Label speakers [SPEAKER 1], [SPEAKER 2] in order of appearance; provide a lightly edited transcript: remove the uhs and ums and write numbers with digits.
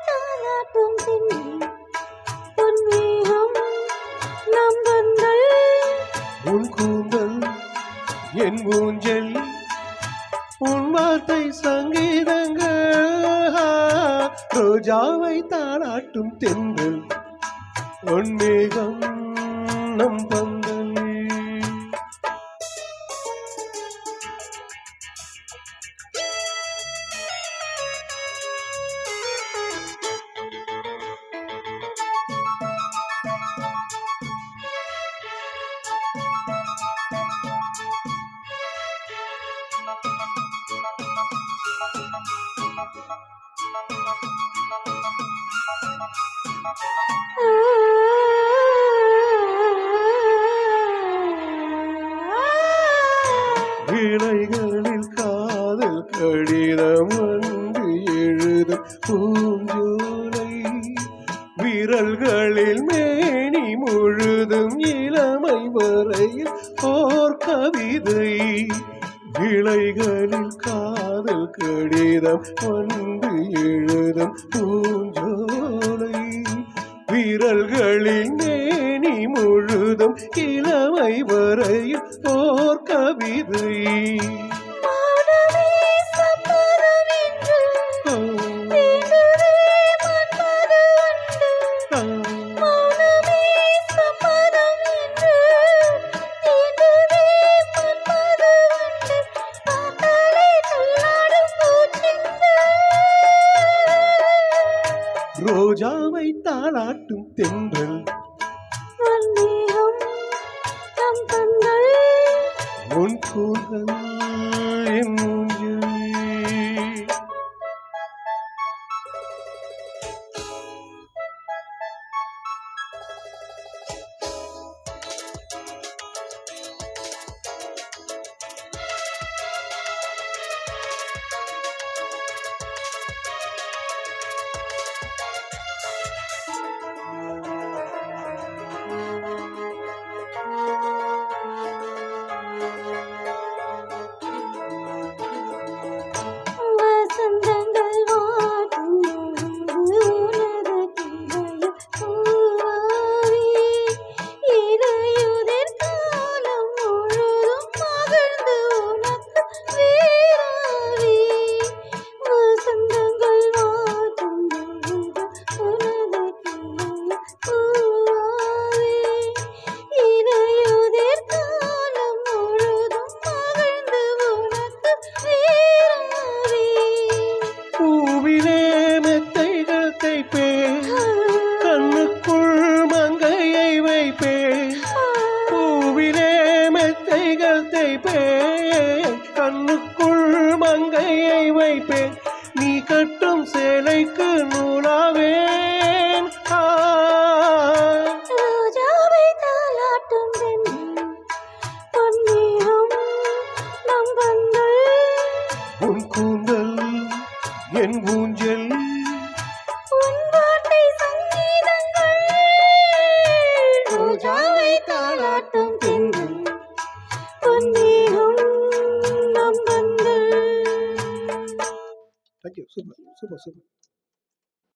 [SPEAKER 1] தாலாட்டும் தென்றல் பொன்மேகம் நம் பந்தல்
[SPEAKER 2] உன் கூந்தல் என் ஊஞ்சல் உன் வார்த்தை சங்கீதங்கள் ரோஜாவை தாளாட்டும் தென்றல் உன் மேகம் நம் பந்தல் இலைகளில் காதல் கடிதம் வந்து எழுதும் பூஞ்சோலை விரல்களில் மேனி முழுதும் இளமை வரையில் ஓர் கவிதை இலைகளில் காதல் கடிதம் வந்து எழுதும் பூஞ்சோலை விரல்களில் மேனி முழுதும் இளமை வரையில் ஓர் கவிதை ரோஜாவை தாளாட்டும் தென்றல் உன் கூந்தல் என் ஊஞ்சல் கண்ணுக்குள் மங்கையை வைப்பேன் பூவிலே மெத்தைகள் தைப்பேன் கண்ணுக்குள் மங்கையை வைப்பேன் நீ கட்டும் சேலைக்கு நூலாவேன்
[SPEAKER 1] ரோஜாவை தாலாட்டும் பொன்மேகம் நம் பந்தல்
[SPEAKER 2] உன் கூந்தல் என் ஊஞ்சல்
[SPEAKER 1] ரோஜாவை தாலாட்டும் தென்றல் பொன்மேகம் நம் பந்தல்.
[SPEAKER 2] Thank you. Super.